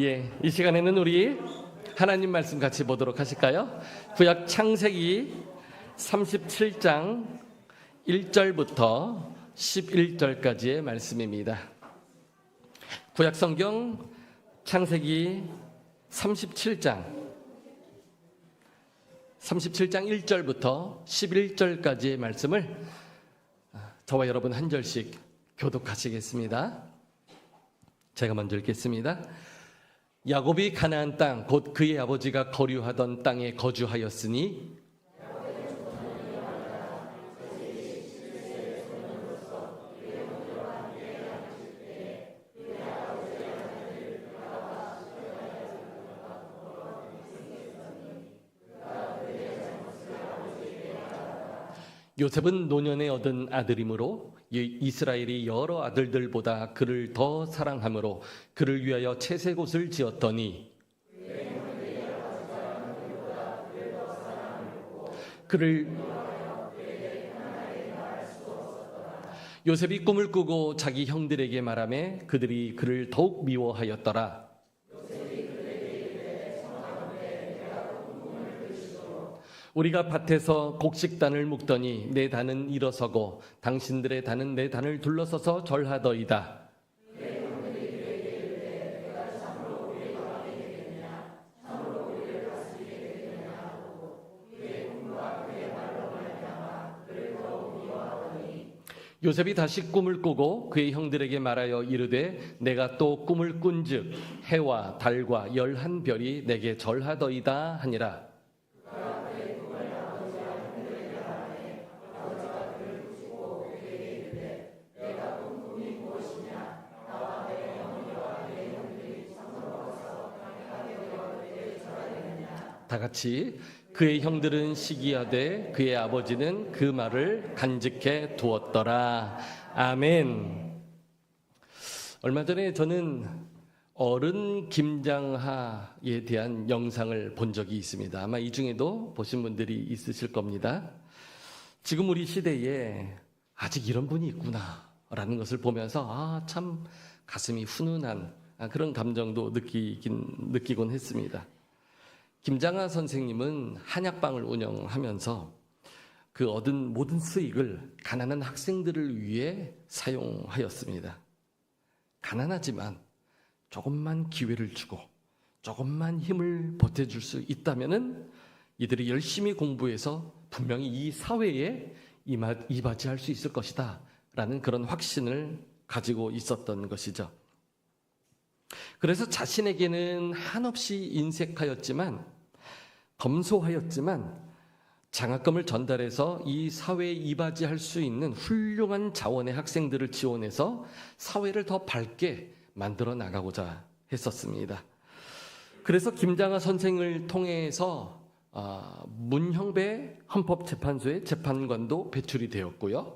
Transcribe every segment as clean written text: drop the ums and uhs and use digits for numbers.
이 시간에는 우리 하나님 말씀 같이 보도록 하실까요? 구약 창세기 37장 1절부터 11절까지의 말씀입니다. 구약 성경 창세기 37장 1절부터 11절까지의 말씀을 저와 여러분 한 절씩 교독하시겠습니다. 제가 먼저 읽겠습니다. 야곱이 가나안 땅 곧 그의 아버지가 거류하던 땅에 거주하였으니 요셉은 노년에 얻은 아들이므로 이스라엘이 여러 아들들보다 그를 더 사랑하므로 그를 위하여 채색옷을 지었더니 요셉이 꿈을 꾸고 자기 형들에게 말하매 그들이 그를 더욱 미워하였더라. 우리가 밭에서 곡식단을 묶더니 내 단은 일어서고 당신들의 단은 내 단을 둘러서서 절하더이다. 요셉이 다시 꿈을 꾸고 그의 형들에게 말하여 이르되 내가 또 꿈을 꾼즉 해와 달과 11별이 내게 절하더이다 하니라. 다 같이 그의 형들은 시기하되 그의 아버지는 그 말을 간직해 두었더라. 아멘. 얼마 전에 저는 어른 김장하에 대한 영상을 본 적이 있습니다. 아마 이 중에도 보신 분들이 있으실 겁니다. 지금 우리 시대에 아직 이런 분이 있구나라는 것을 보면서 참 가슴이 훈훈한 그런 감정도 느끼곤 했습니다. 김장하 선생님은 한약방을 운영하면서 그 얻은 모든 수익을 가난한 학생들을 위해 사용하였습니다. 가난하지만 조금만 기회를 주고 조금만 힘을 보태줄 수 있다면은 이들이 열심히 공부해서 분명히 이 사회에 이바지할 수 있을 것이다 라는 그런 확신을 가지고 있었던 것이죠. 그래서 자신에게는 한없이 인색하였지만 검소하였지만 장학금을 전달해서 이 사회에 이바지할 수 있는 훌륭한 자원의 학생들을 지원해서 사회를 더 밝게 만들어 나가고자 했었습니다. 그래서 김장하 선생을 통해서 문형배 헌법재판소의 재판관도 배출이 되었고요.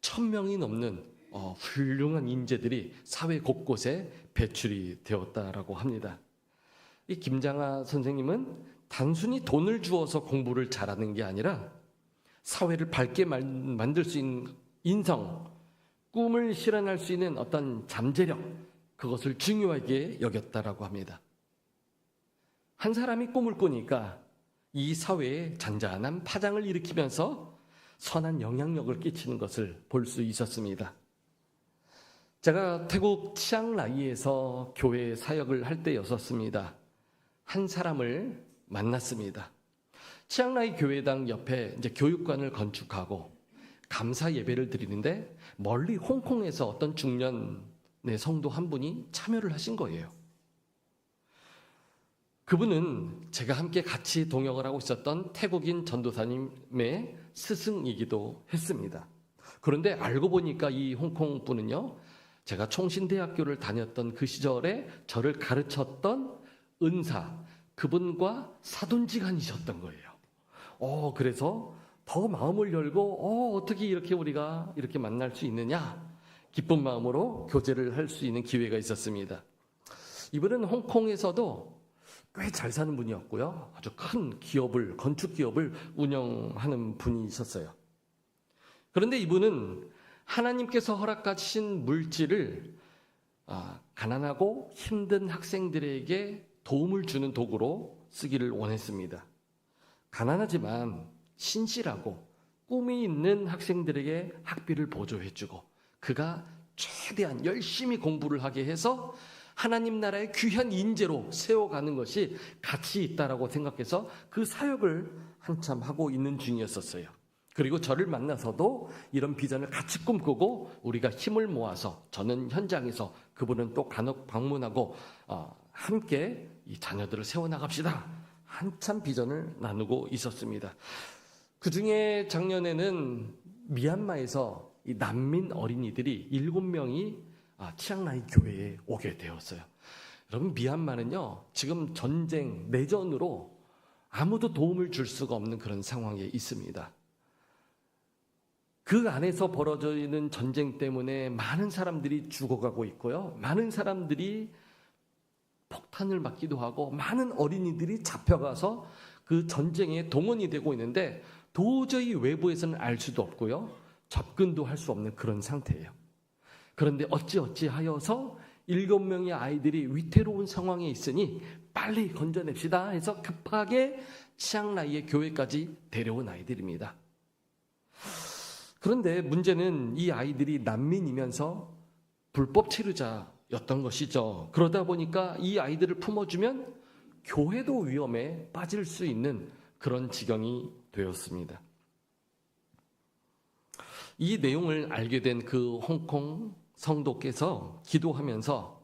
1000명이 넘는 훌륭한 인재들이 사회 곳곳에 배출이 되었다라고 합니다. 이 김장하 선생님은 단순히 돈을 주어서 공부를 잘하는 게 아니라 사회를 밝게 만들 수 있는 인성, 꿈을 실현할 수 있는 어떤 잠재력, 그것을 중요하게 여겼다라고 합니다. 한 사람이 꿈을 꾸니까 이 사회에 잔잔한 파장을 일으키면서 선한 영향력을 끼치는 것을 볼 수 있었습니다. 제가 태국 치앙라이에서 교회 사역을 할 때였었습니다. 한 사람을 만났습니다. 치앙라이 교회당 옆에 이제 교육관을 건축하고 감사 예배를 드리는데 멀리 홍콩에서 어떤 중년의 성도 한 분이 참여를 하신 거예요. 그분은 제가 함께 같이 동역을 하고 있었던 태국인 전도사님의 스승이기도 했습니다. 그런데 알고 보니까 이 홍콩 분은요, 제가 총신대학교를 다녔던 그 시절에 저를 가르쳤던 은사, 그분과 사돈지간이셨던 거예요. 그래서 더 마음을 열고 어떻게 이렇게 우리가 이렇게 만날 수 있느냐, 기쁜 마음으로 교제를 할 수 있는 기회가 있었습니다. 이분은 홍콩에서도 꽤 잘 사는 분이었고요. 아주 큰 기업을, 건축 기업을 운영하는 분이셨어요. 그런데 이분은 하나님께서 허락하신 물질을 가난하고 힘든 학생들에게 도움을 주는 도구로 쓰기를 원했습니다. 가난하지만 신실하고 꿈이 있는 학생들에게 학비를 보조해주고 그가 최대한 열심히 공부를 하게 해서 하나님 나라의 귀한 인재로 세워가는 것이 가치 있다라고 생각해서 그 사역을 한참 하고 있는 중이었었어요. 그리고 저를 만나서도 이런 비전을 같이 꿈꾸고 우리가 힘을 모아서 저는 현장에서 그분은 또 간혹 방문하고 함께 이 자녀들을 세워나갑시다. 한참 비전을 나누고 있었습니다. 그 중에 작년에는 미얀마에서 이 난민 어린이들이 7명이 치앙라이 교회에 오게 되었어요. 여러분, 미얀마는요 지금 전쟁, 내전으로 아무도 도움을 줄 수가 없는 그런 상황에 있습니다. 그 안에서 벌어지는 전쟁 때문에 많은 사람들이 죽어가고 있고요. 많은 사람들이 폭탄을 맞기도 하고 많은 어린이들이 잡혀가서 그 전쟁에 동원이 되고 있는데 도저히 외부에서는 알 수도 없고요. 접근도 할 수 없는 그런 상태예요. 그런데 어찌하여서 7명의 아이들이 위태로운 상황에 있으니 빨리 건져냅시다 해서 급하게 치앙라이의 교회까지 데려온 아이들입니다. 그런데 문제는 이 아이들이 난민이면서 불법 체류자였던 것이죠. 그러다 보니까 이 아이들을 품어주면 교회도 위험에 빠질 수 있는 그런 지경이 되었습니다. 이 내용을 알게 된 그 홍콩 성도께서 기도하면서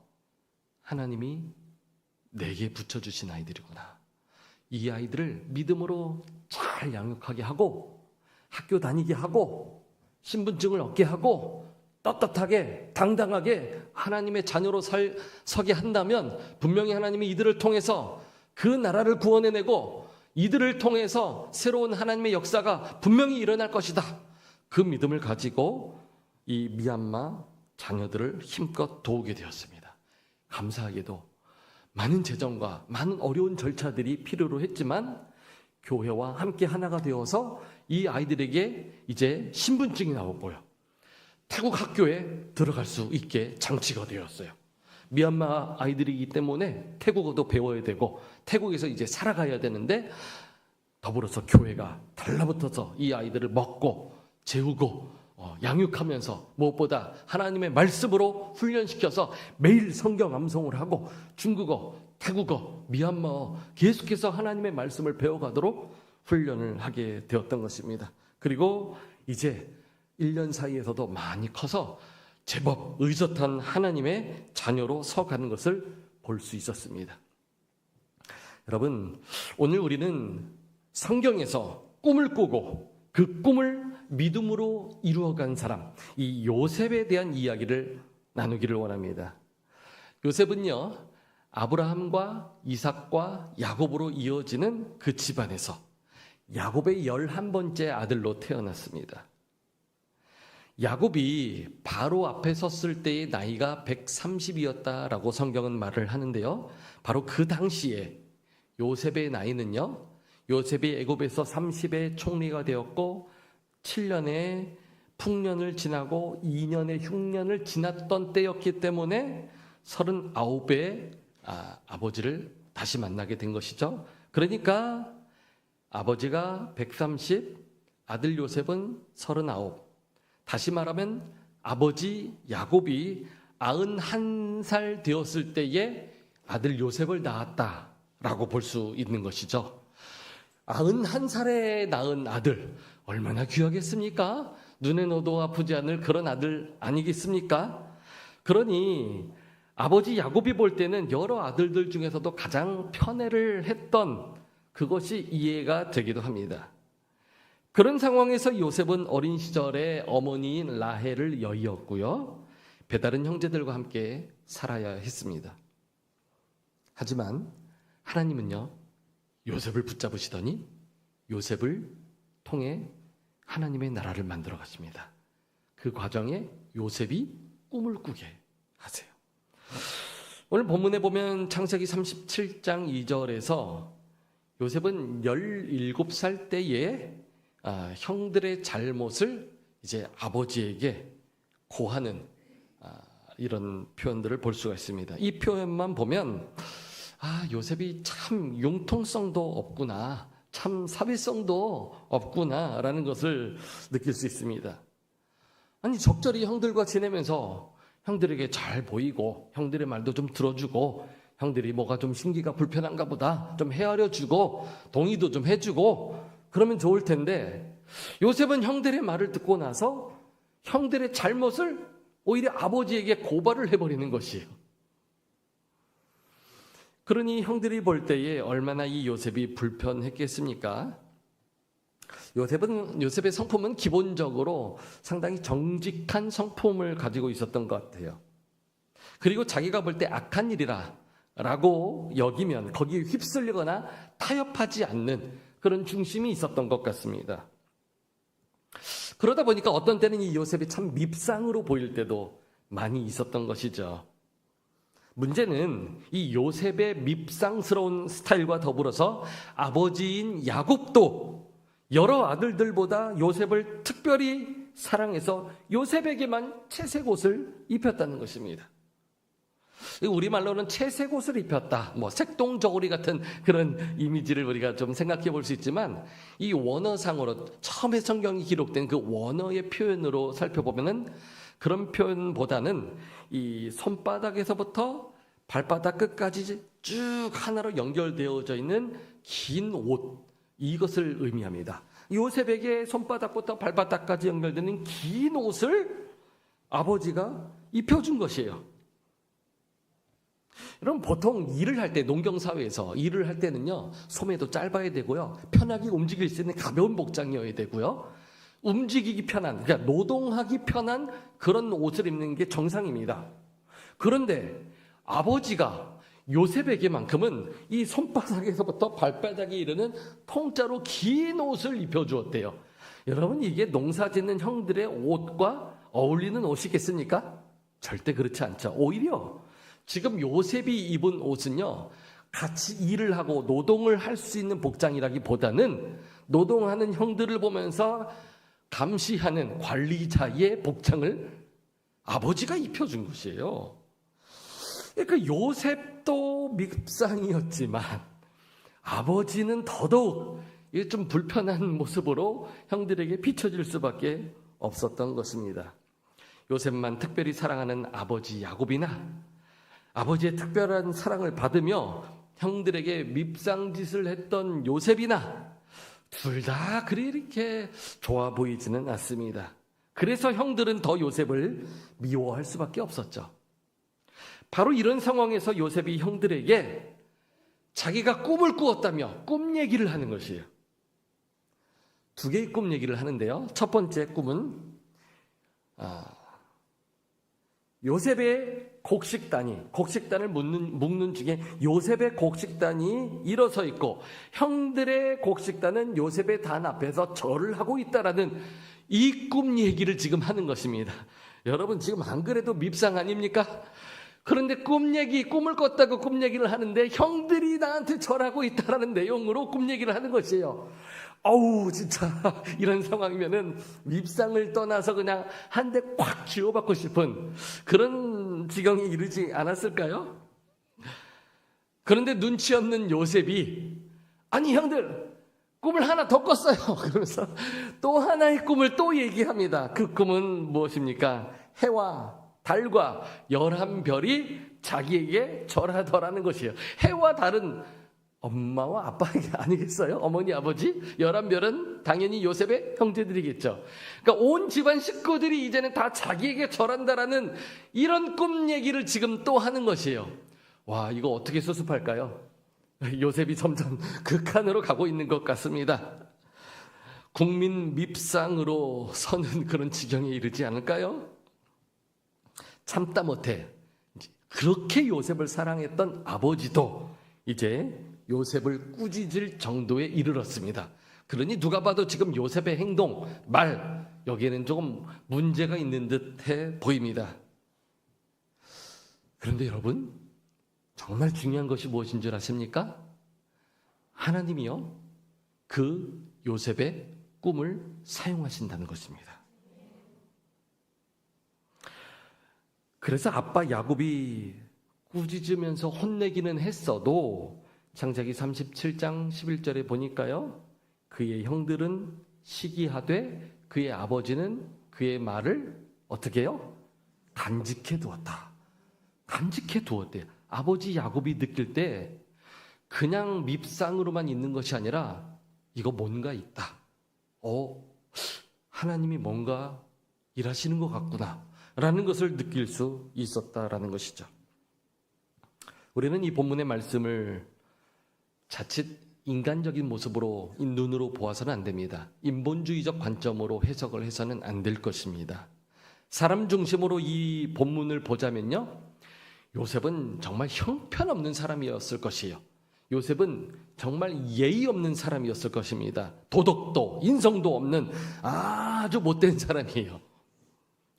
하나님이 내게 붙여주신 아이들이구나. 이 아이들을 믿음으로 잘 양육하게 하고 학교 다니게 하고 신분증을 얻게 하고 떳떳하게 당당하게 하나님의 자녀로 서게 한다면 분명히 하나님이 이들을 통해서 그 나라를 구원해내고 이들을 통해서 새로운 하나님의 역사가 분명히 일어날 것이다. 그 믿음을 가지고 이 미얀마 자녀들을 힘껏 도우게 되었습니다. 감사하게도 많은 재정과 많은 어려운 절차들이 필요로 했지만 교회와 함께 하나가 되어서 이 아이들에게 이제 신분증이 나오고요. 태국 학교에 들어갈 수 있게 장치가 되었어요. 미얀마 아이들이기 때문에 태국어도 배워야 되고 태국에서 이제 살아가야 되는데 더불어서 교회가 달라붙어서 이 아이들을 먹고 재우고 양육하면서 무엇보다 하나님의 말씀으로 훈련시켜서 매일 성경 암송을 하고 중국어, 태국어, 미얀마어 계속해서 하나님의 말씀을 배워가도록 훈련을 하게 되었던 것입니다. 그리고 이제 1년 사이에서도 많이 커서 제법 의젓한 하나님의 자녀로 서가는 것을 볼 수 있었습니다. 여러분, 오늘 우리는 성경에서 꿈을 꾸고 그 꿈을 믿음으로 이루어간 사람, 이 요셉에 대한 이야기를 나누기를 원합니다. 요셉은요, 아브라함과 이삭과 야곱으로 이어지는 그 집안에서 야곱의 11번째 아들로 태어났습니다. 야곱이 바로 앞에 섰을 때의 나이가 130이었다라고 성경은 말을 하는데요. 바로 그 당시에 요셉의 나이는요, 요셉이 애굽에서 30의 총리가 되었고 7년의 풍년을 지나고 2년의 흉년을 지났던 때였기 때문에 39의 아버지를 다시 만나게 된 것이죠. 그러니까 아버지가 130, 아들 요셉은 39. 다시 말하면 아버지 야곱이 91살 되었을 때에 아들 요셉을 낳았다라고 볼 수 있는 것이죠. 91살에 낳은 아들, 얼마나 귀하겠습니까? 눈에 넣어도 아프지 않을 그런 아들 아니겠습니까? 그러니 아버지 야곱이 볼 때는 여러 아들들 중에서도 가장 편애를 했던 그것이 이해가 되기도 합니다. 그런 상황에서 요셉은 어린 시절에 어머니인 라헬을 여의었고요. 배다른 형제들과 함께 살아야 했습니다. 하지만 하나님은요, 요셉을 붙잡으시더니 요셉을 통해 하나님의 나라를 만들어 가십니다. 그 과정에 요셉이 꿈을 꾸게 하세요. 오늘 본문에 보면 창세기 37장 2절에서 요셉은 17살 때에 형들의 잘못을 이제 아버지에게 고하는 이런 표현들을 볼 수가 있습니다. 이 표현만 보면 요셉이 참 융통성도 없구나, 참 사회성도 없구나라는 것을 느낄 수 있습니다. 아니, 적절히 형들과 지내면서 형들에게 잘 보이고 형들의 말도 좀 들어주고 형들이 뭐가 좀 심기가 불편한가 보다 좀 헤아려주고 동의도 좀 해주고 그러면 좋을 텐데, 요셉은 형들의 말을 듣고 나서 형들의 잘못을 오히려 아버지에게 고발을 해버리는 것이에요. 그러니 형들이 볼 때에 얼마나 이 요셉이 불편했겠습니까? 요셉의 성품은 기본적으로 상당히 정직한 성품을 가지고 있었던 것 같아요. 그리고 자기가 볼 때 악한 일이라고 여기면 거기에 휩쓸리거나 타협하지 않는 그런 중심이 있었던 것 같습니다. 그러다 보니까 어떤 때는 이 요셉이 참 밉상으로 보일 때도 많이 있었던 것이죠. 문제는 이 요셉의 밉상스러운 스타일과 더불어서 아버지인 야곱도 여러 아들들보다 요셉을 특별히 사랑해서 요셉에게만 채색 옷을 입혔다는 것입니다. 우리말로는 채색 옷을 입혔다, 색동저고리 같은 그런 이미지를 우리가 좀 생각해 볼 수 있지만, 이 원어상으로 처음에 성경이 기록된 그 원어의 표현으로 살펴보면은 그런 표현보다는 이 손바닥에서부터 발바닥 끝까지 쭉 하나로 연결되어져 있는 긴 옷, 이것을 의미합니다. 요셉에게 손바닥부터 발바닥까지 연결되는 긴 옷을 아버지가 입혀준 것이에요. 여러분, 보통 일을 할 때, 농경사회에서 일을 할 때는요, 소매도 짧아야 되고요, 편하게 움직일 수 있는 가벼운 복장이어야 되고요, 움직이기 편한, 그러니까 노동하기 편한 그런 옷을 입는 게 정상입니다. 그런데 아버지가 요셉에게만큼은 이 손바닥에서부터 발바닥에 이르는 통짜로 긴 옷을 입혀주었대요. 여러분, 이게 농사 짓는 형들의 옷과 어울리는 옷이겠습니까? 절대 그렇지 않죠. 오히려 지금 요셉이 입은 옷은요, 같이 일을 하고 노동을 할 수 있는 복장이라기보다는 노동하는 형들을 보면서 감시하는 관리자의 복장을 아버지가 입혀준 것이에요. 그러니까 요셉도 밉상이었지만 아버지는 더더욱 좀 불편한 모습으로 형들에게 비춰질 수밖에 없었던 것입니다. 요셉만 특별히 사랑하는 아버지 야곱이나 아버지의 특별한 사랑을 받으며 형들에게 밉상짓을 했던 요셉이나 둘 다 그렇게 좋아 보이지는 않습니다. 그래서 형들은 더 요셉을 미워할 수밖에 없었죠. 바로 이런 상황에서 요셉이 형들에게 자기가 꿈을 꾸었다며 꿈 얘기를 하는 것이에요. 두 개의 꿈 얘기를 하는데요. 첫 번째 꿈은 요셉의 곡식단을 묶는 중에 요셉의 곡식단이 일어서 있고 형들의 곡식단은 요셉의 단 앞에서 절을 하고 있다라는 이 꿈 얘기를 지금 하는 것입니다. 여러분, 지금 안 그래도 밉상 아닙니까? 그런데 꿈을 꿨다고 꿈 얘기를 하는데 형들이 나한테 절하고 있다라는 내용으로 꿈 얘기를 하는 것이에요. 어우, 진짜 이런 상황이면은 밉상을 떠나서 그냥 한 대 꽉 쥐어받고 싶은 그런 지경에 이르지 않았을까요? 그런데 눈치 없는 요셉이 아니 형들, 꿈을 하나 더 꿨어요. 그러면서 또 하나의 꿈을 또 얘기합니다. 그 꿈은 무엇입니까? 해와 달과 11별이 자기에게 절하더라는 것이에요. 해와 달은 엄마와 아빠에게 아니겠어요? 어머니, 아버지? 11별은 당연히 요셉의 형제들이겠죠. 그러니까 온 집안 식구들이 이제는 다 자기에게 절한다라는 이런 꿈 얘기를 지금 또 하는 것이에요. 와, 이거 어떻게 수습할까요? 요셉이 점점 극한으로 가고 있는 것 같습니다. 국민 밉상으로 서는 그런 지경에 이르지 않을까요? 참다 못해 그렇게 요셉을 사랑했던 아버지도 이제 요셉을 꾸짖을 정도에 이르렀습니다. 그러니 누가 봐도 지금 요셉의 행동, 말, 여기에는 조금 문제가 있는 듯해 보입니다. 그런데 여러분, 정말 중요한 것이 무엇인 줄 아십니까? 하나님이요, 그 요셉의 꿈을 사용하신다는 것입니다. 그래서 아빠 야곱이 꾸짖으면서 혼내기는 했어도 창세기 37장 11절에 보니까요, 그의 형들은 시기하되 그의 아버지는 그의 말을 어떻게 해요? 간직해 두었다. 간직해 두었대요. 아버지 야곱이 느낄 때 그냥 밉상으로만 있는 것이 아니라 이거 뭔가 있다. 하나님이 뭔가 일하시는 것 같구나 라는 것을 느낄 수 있었다라는 것이죠. 우리는 이 본문의 말씀을 자칫 인간적인 모습으로, 눈으로 보아서는 안 됩니다. 인본주의적 관점으로 해석을 해서는 안 될 것입니다. 사람 중심으로 이 본문을 보자면요, 요셉은 정말 형편없는 사람이었을 것이에요. 요셉은 정말 예의 없는 사람이었을 것입니다. 도덕도 인성도 없는 아주 못된 사람이에요.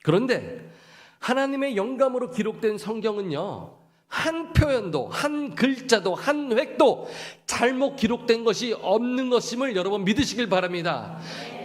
그런데 하나님의 영감으로 기록된 성경은요, 한 표현도, 한 글자도, 한 획도 잘못 기록된 것이 없는 것임을 여러분 믿으시길 바랍니다.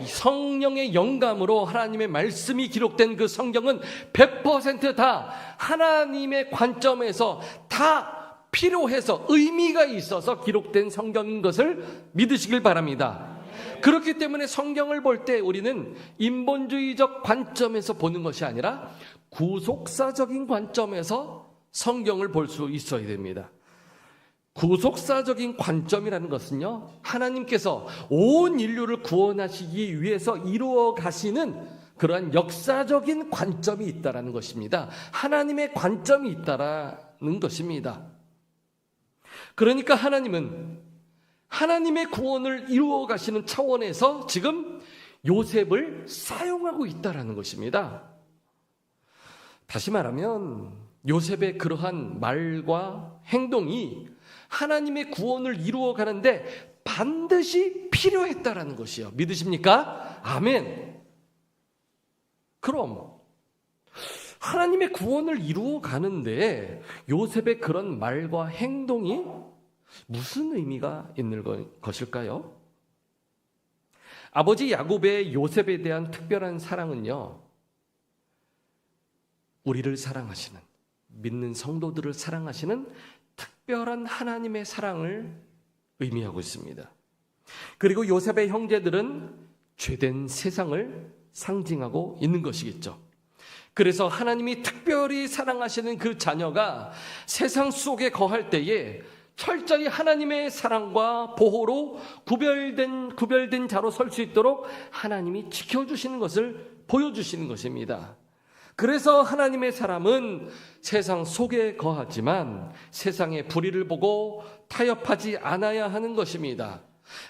성령의 영감으로 하나님의 말씀이 기록된 그 성경은 100% 다 하나님의 관점에서 다 필요해서 의미가 있어서 기록된 성경인 것을 믿으시길 바랍니다. 그렇기 때문에 성경을 볼 때 우리는 인본주의적 관점에서 보는 것이 아니라 구속사적인 관점에서 성경을 볼 수 있어야 됩니다. 구속사적인 관점이라는 것은요, 하나님께서 온 인류를 구원하시기 위해서 이루어 가시는 그러한 역사적인 관점이 있다라는 것입니다. 하나님의 관점이 있다라는 것입니다. 그러니까 하나님은 하나님의 구원을 이루어 가시는 차원에서 지금 요셉을 사용하고 있다라는 것입니다. 다시 말하면 요셉의 그러한 말과 행동이 하나님의 구원을 이루어 가는데 반드시 필요했다라는 것이요. 믿으십니까? 아멘. 그럼 하나님의 구원을 이루어 가는데 요셉의 그런 말과 행동이 무슨 의미가 있는 것일까요? 아버지 야곱의 요셉에 대한 특별한 사랑은요, 우리를 사랑하시는, 믿는 성도들을 사랑하시는 특별한 하나님의 사랑을 의미하고 있습니다. 그리고 요셉의 형제들은 죄된 세상을 상징하고 있는 것이겠죠. 그래서 하나님이 특별히 사랑하시는 그 자녀가 세상 속에 거할 때에 철저히 하나님의 사랑과 보호로 구별된 자로 설 수 있도록 하나님이 지켜주시는 것을 보여주시는 것입니다. 그래서 하나님의 사람은 세상 속에 거하지만 세상의 불의를 보고 타협하지 않아야 하는 것입니다.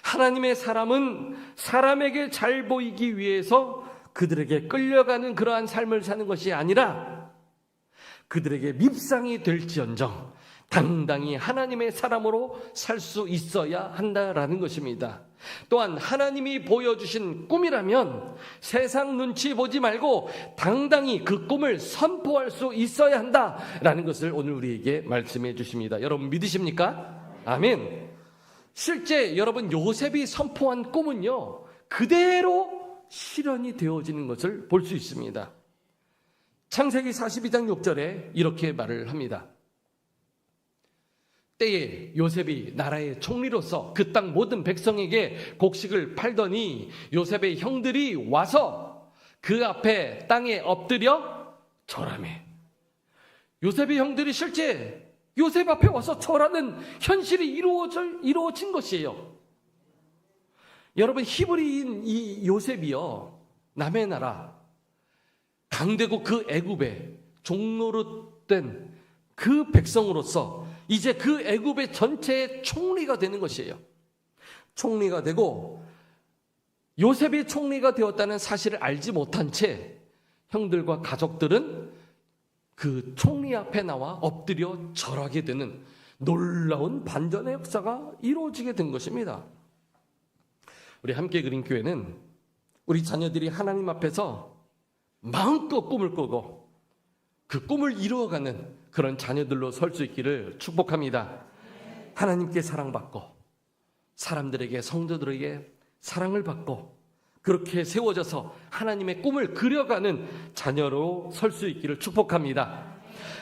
하나님의 사람은 사람에게 잘 보이기 위해서 그들에게 끌려가는 그러한 삶을 사는 것이 아니라 그들에게 밉상이 될지언정 당당히 하나님의 사람으로 살 수 있어야 한다라는 것입니다. 또한 하나님이 보여주신 꿈이라면 세상 눈치 보지 말고 당당히 그 꿈을 선포할 수 있어야 한다라는 것을 오늘 우리에게 말씀해 주십니다. 여러분 믿으십니까? 아멘. 실제 여러분 요셉이 선포한 꿈은요, 그대로 실현이 되어지는 것을 볼 수 있습니다. 창세기 42장 6절에 이렇게 말을 합니다. 때에 요셉이 나라의 총리로서 그 땅 모든 백성에게 곡식을 팔더니 요셉의 형들이 와서 그 앞에 땅에 엎드려 절하매. 요셉의 형들이 실제 요셉 앞에 와서 절하는 현실이 이루어진 것이에요. 여러분 히브리인 이 요셉이요, 남의 나라 강대국 그 애굽에 종노릇된 그 백성으로서 이제 그 애굽의 전체의 총리가 되는 것이에요. 총리가 되고 요셉이 총리가 되었다는 사실을 알지 못한 채 형들과 가족들은 그 총리 앞에 나와 엎드려 절하게 되는 놀라운 반전의 역사가 이루어지게 된 것입니다. 우리 함께 그린 교회는 우리 자녀들이 하나님 앞에서 마음껏 꿈을 꾸고 그 꿈을 이루어가는 그런 자녀들로 설 수 있기를 축복합니다. 하나님께 사랑받고 사람들에게, 성도들에게 사랑을 받고 그렇게 세워져서 하나님의 꿈을 그려가는 자녀로 설 수 있기를 축복합니다.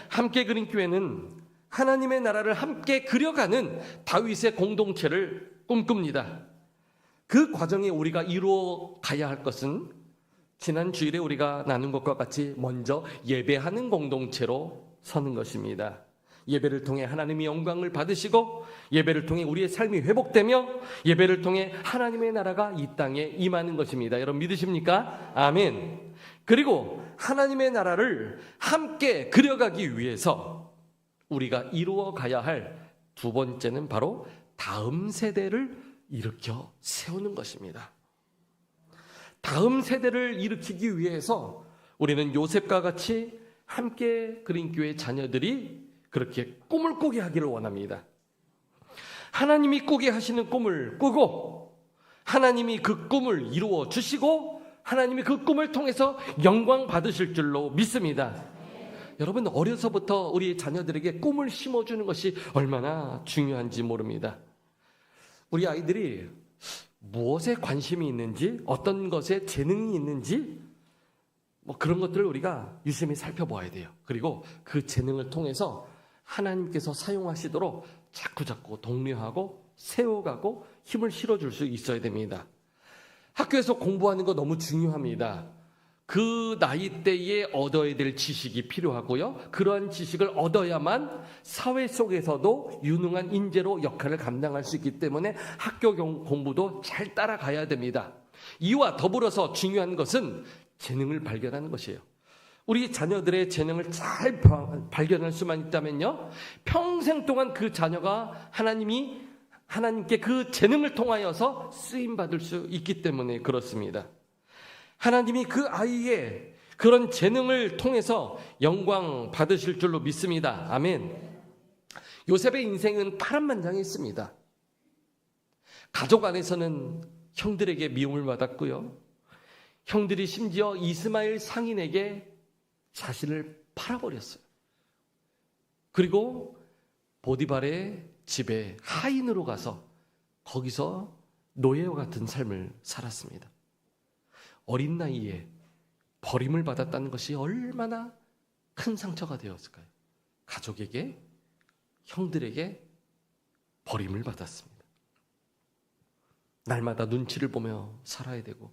함께 그린 교회는 하나님의 나라를 함께 그려가는 다윗의 공동체를 꿈꿉니다. 그 과정에 우리가 이루어 가야 할 것은 지난 주일에 우리가 나눈 것과 같이 먼저 예배하는 공동체로 서는 것입니다. 예배를 통해 하나님의 영광을 받으시고, 예배를 통해 우리의 삶이 회복되며, 예배를 통해 하나님의 나라가 이 땅에 임하는 것입니다. 여러분 믿으십니까? 아멘. 그리고 하나님의 나라를 함께 그려가기 위해서 우리가 이루어 가야 할 두 번째는 바로 다음 세대를 일으켜 세우는 것입니다. 다음 세대를 일으키기 위해서 우리는 요셉과 같이 함께 그린 교회 자녀들이 그렇게 꿈을 꾸게 하기를 원합니다. 하나님이 꾸게 하시는 꿈을 꾸고, 하나님이 그 꿈을 이루어 주시고, 하나님이 그 꿈을 통해서 영광 받으실 줄로 믿습니다. 여러분, 어려서부터 우리 자녀들에게 꿈을 심어주는 것이 얼마나 중요한지 모릅니다. 우리 아이들이 무엇에 관심이 있는지, 어떤 것에 재능이 있는지, 그런 것들을 우리가 유심히 살펴보아야 돼요. 그리고 그 재능을 통해서 하나님께서 사용하시도록 자꾸자꾸 독려하고 세워가고 힘을 실어줄 수 있어야 됩니다. 학교에서 공부하는 거 너무 중요합니다. 그 나이 때에 얻어야 될 지식이 필요하고요. 그러한 지식을 얻어야만 사회 속에서도 유능한 인재로 역할을 감당할 수 있기 때문에 학교 공부도 잘 따라가야 됩니다. 이와 더불어서 중요한 것은 재능을 발견하는 것이에요. 우리 자녀들의 재능을 잘 발견할 수만 있다면요, 평생 동안 그 자녀가 하나님께 그 재능을 통하여서 쓰임받을 수 있기 때문에 그렇습니다. 하나님이 그 아이의 그런 재능을 통해서 영광 받으실 줄로 믿습니다. 아멘. 요셉의 인생은 파란만장했습니다. 가족 안에서는 형들에게 미움을 받았고요, 형들이 심지어 이스마엘 상인에게 자신을 팔아버렸어요. 그리고 보디발의 집에 하인으로 가서 거기서 노예와 같은 삶을 살았습니다. 어린 나이에 버림을 받았다는 것이 얼마나 큰 상처가 되었을까요? 가족에게, 형들에게 버림을 받았습니다. 날마다 눈치를 보며 살아야 되고,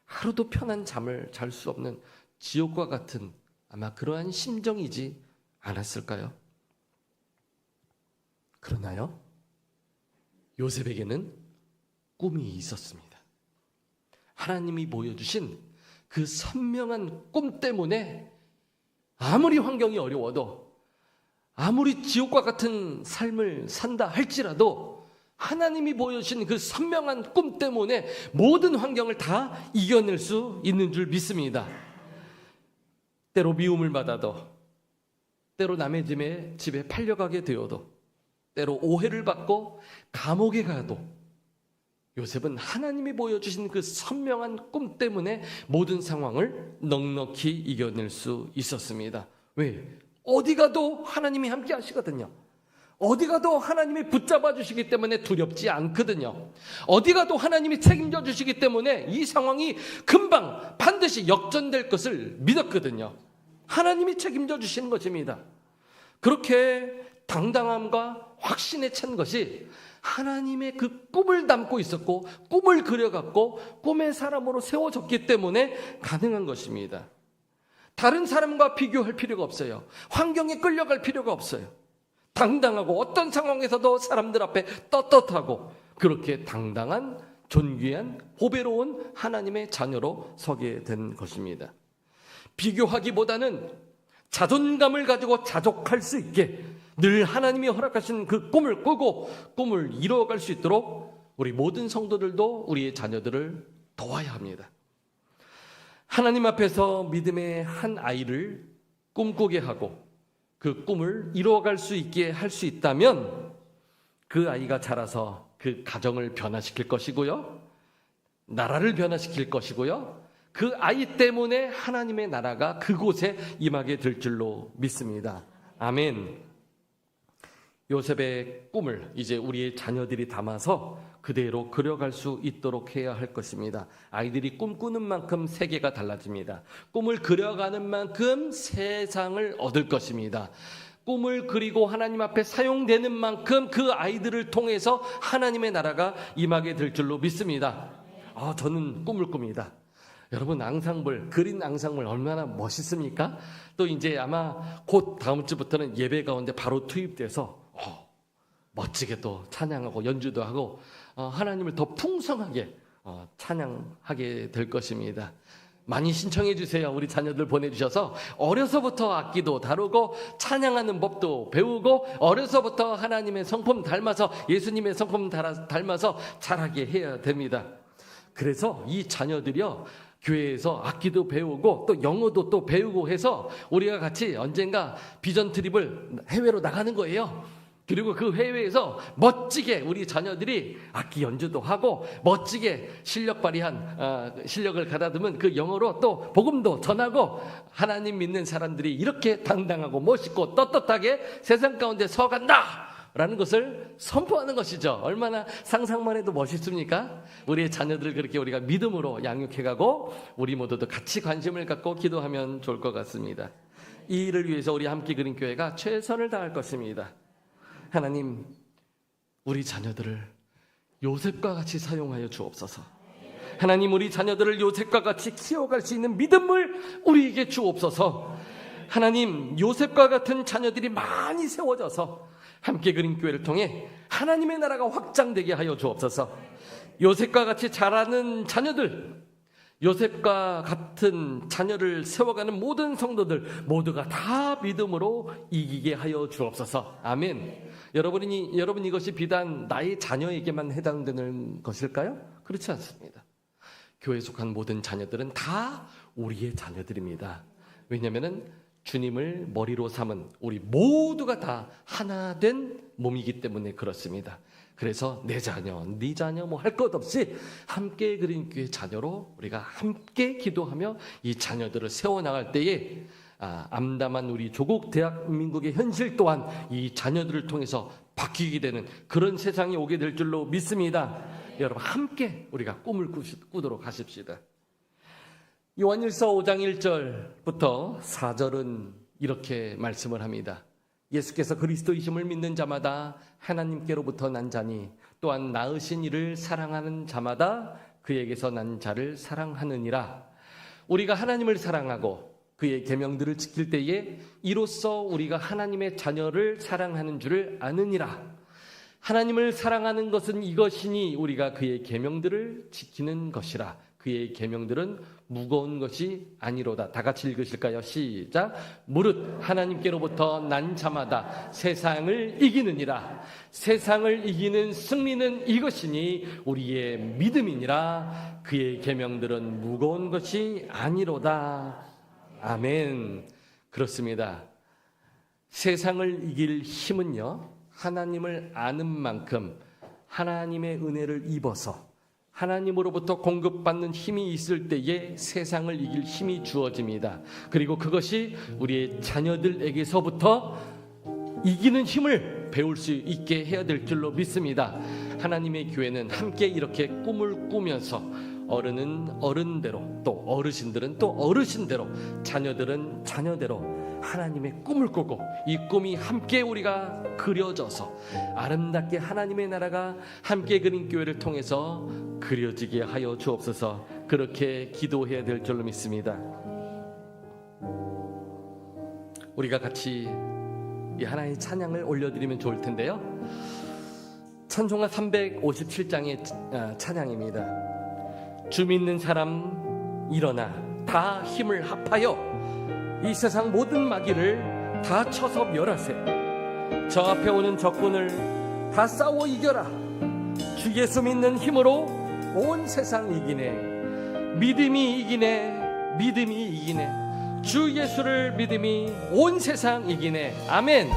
하루도 편한 잠을 잘 수 없는 지옥과 같은 아마 그러한 심정이지 않았을까요? 그러나요, 요셉에게는 꿈이 있었습니다. 하나님이 보여주신 그 선명한 꿈 때문에 아무리 환경이 어려워도, 아무리 지옥과 같은 삶을 산다 할지라도 하나님이 보여주신 그 선명한 꿈 때문에 모든 환경을 다 이겨낼 수 있는 줄 믿습니다. 때로 미움을 받아도, 때로 남의 집에 팔려가게 되어도, 때로 오해를 받고 감옥에 가도 요셉은 하나님이 보여주신 그 선명한 꿈 때문에 모든 상황을 넉넉히 이겨낼 수 있었습니다. 왜? 어디 가도 하나님이 함께 하시거든요. 어디 가도 하나님이 붙잡아 주시기 때문에 두렵지 않거든요. 어디 가도 하나님이 책임져 주시기 때문에 이 상황이 금방 반드시 역전될 것을 믿었거든요. 하나님이 책임져 주시는 것입니다. 그렇게 당당함과 확신에 찬 것이 하나님의 그 꿈을 담고 있었고, 꿈을 그려갖고 꿈의 사람으로 세워졌기 때문에 가능한 것입니다. 다른 사람과 비교할 필요가 없어요. 환경에 끌려갈 필요가 없어요. 당당하고 어떤 상황에서도 사람들 앞에 떳떳하고 그렇게 당당한 존귀한 보배로운 하나님의 자녀로 서게 된 것입니다. 비교하기보다는 자존감을 가지고 자족할 수 있게 늘 하나님이 허락하신 그 꿈을 꾸고 꿈을 이루어갈 수 있도록 우리 모든 성도들도 우리의 자녀들을 도와야 합니다. 하나님 앞에서 믿음의 한 아이를 꿈꾸게 하고 그 꿈을 이루어갈 수 있게 할 수 있다면 그 아이가 자라서 그 가정을 변화시킬 것이고요, 나라를 변화시킬 것이고요, 그 아이 때문에 하나님의 나라가 그곳에 임하게 될 줄로 믿습니다. 아멘. 요셉의 꿈을 이제 우리의 자녀들이 담아서 그대로 그려갈 수 있도록 해야 할 것입니다. 아이들이 꿈꾸는 만큼 세계가 달라집니다. 꿈을 그려가는 만큼 세상을 얻을 것입니다. 꿈을 그리고 하나님 앞에 사용되는 만큼 그 아이들을 통해서 하나님의 나라가 임하게 될 줄로 믿습니다. 저는 꿈을 꿉니다. 여러분, 앙상블, 그린 앙상블 얼마나 멋있습니까? 또 이제 아마 곧 다음 주부터는 예배 가운데 바로 투입돼서 멋지게 또 찬양하고 연주도 하고 하나님을 더 풍성하게 찬양하게 될 것입니다. 많이 신청해 주세요. 우리 자녀들 보내주셔서 어려서부터 악기도 다루고 찬양하는 법도 배우고 어려서부터 하나님의 성품 닮아서 예수님의 성품 닮아서 자라게 해야 됩니다. 그래서 이 자녀들이요, 교회에서 악기도 배우고 또 영어도 또 배우고 해서 우리가 같이 언젠가 비전 트립을 해외로 나가는 거예요. 그리고 그 해외에서 멋지게 우리 자녀들이 악기 연주도 하고 멋지게 실력 발휘한 실력을 가다듬은 그 영어로 또 복음도 전하고 하나님 믿는 사람들이 이렇게 당당하고 멋있고 떳떳하게 세상 가운데 서간다 라는 것을 선포하는 것이죠. 얼마나 상상만 해도 멋있습니까? 우리의 자녀들을 그렇게 우리가 믿음으로 양육해가고 우리 모두도 같이 관심을 갖고 기도하면 좋을 것 같습니다. 이 일을 위해서 우리 함께 그린 교회가 최선을 다할 것입니다. 하나님, 우리 자녀들을 요셉과 같이 사용하여 주옵소서. 하나님, 우리 자녀들을 요셉과 같이 키워갈 수 있는 믿음을 우리에게 주옵소서. 하나님, 요셉과 같은 자녀들이 많이 세워져서 함께 그린 교회를 통해 하나님의 나라가 확장되게 하여 주옵소서. 요셉과 같이 자라는 자녀들, 요셉과 같은 자녀를 세워가는 모든 성도들 모두가 다 믿음으로 이기게 하여 주옵소서. 아멘. 여러분, 이것이 비단 나의 자녀에게만 해당되는 것일까요? 그렇지 않습니다. 교회에 속한 모든 자녀들은 다 우리의 자녀들입니다. 왜냐하면 주님을 머리로 삼은 우리 모두가 다 하나 된 몸이기 때문에 그렇습니다. 그래서 내 자녀, 네 자녀 할 것 없이 함께 그린 교회 자녀로 우리가 함께 기도하며 이 자녀들을 세워나갈 때에 암담한 우리 조국 대한민국의 현실 또한 이 자녀들을 통해서 바뀌게 되는 그런 세상이 오게 될 줄로 믿습니다. 여러분, 함께 우리가 꿈을 꾸도록 하십시다. 요한일서 5장 1절부터 4절은 이렇게 말씀을 합니다. 예수께서 그리스도이심을 믿는 자마다 하나님께로부터 난 자니 또한 낳으신 이를 사랑하는 자마다 그에게서 난 자를 사랑하느니라. 우리가 하나님을 사랑하고 그의 계명들을 지킬 때에 이로써 우리가 하나님의 자녀를 사랑하는 줄을 아느니라. 하나님을 사랑하는 것은 이것이니 우리가 그의 계명들을 지키는 것이라. 그의 계명들은 무거운 것이 아니로다. 다 같이 읽으실까요? 시작. 무릇 하나님께로부터 난 자마다 세상을 이기느니라. 세상을 이기는 승리는 이것이니 우리의 믿음이니라. 그의 계명들은 무거운 것이 아니로다. 아멘. 그렇습니다. 세상을 이길 힘은요, 하나님을 아는 만큼 하나님의 은혜를 입어서 하나님으로부터 공급받는 힘이 있을 때에 세상을 이길 힘이 주어집니다. 그리고 그것이 우리의 자녀들에게서부터 이기는 힘을 배울 수 있게 해야 될 줄로 믿습니다. 하나님의 교회는 함께 이렇게 꿈을 꾸면서 어른은 어른대로, 또 어르신들은 또 어르신대로, 자녀들은 자녀대로 하나님의 꿈을 꾸고 이 꿈이 함께 우리가 그려져서 아름답게 하나님의 나라가 함께 그린 교회를 통해서 그려지게 하여 주옵소서. 그렇게 기도해야 될 줄로 믿습니다. 우리가 같이 이 하나의 찬양을 올려드리면 좋을 텐데요. 찬송가 357장의 찬양입니다. 주 믿는 사람 일어나 다 힘을 합하여 이 세상 모든 마귀를 다 쳐서 멸하세. 저 앞에 오는 적군을 다 싸워 이겨라. 주 예수 믿는 힘으로 온 세상 이기네. 믿음이 이기네. 믿음이 이기네. 주 예수를 믿음이 온 세상 이기네. 아멘.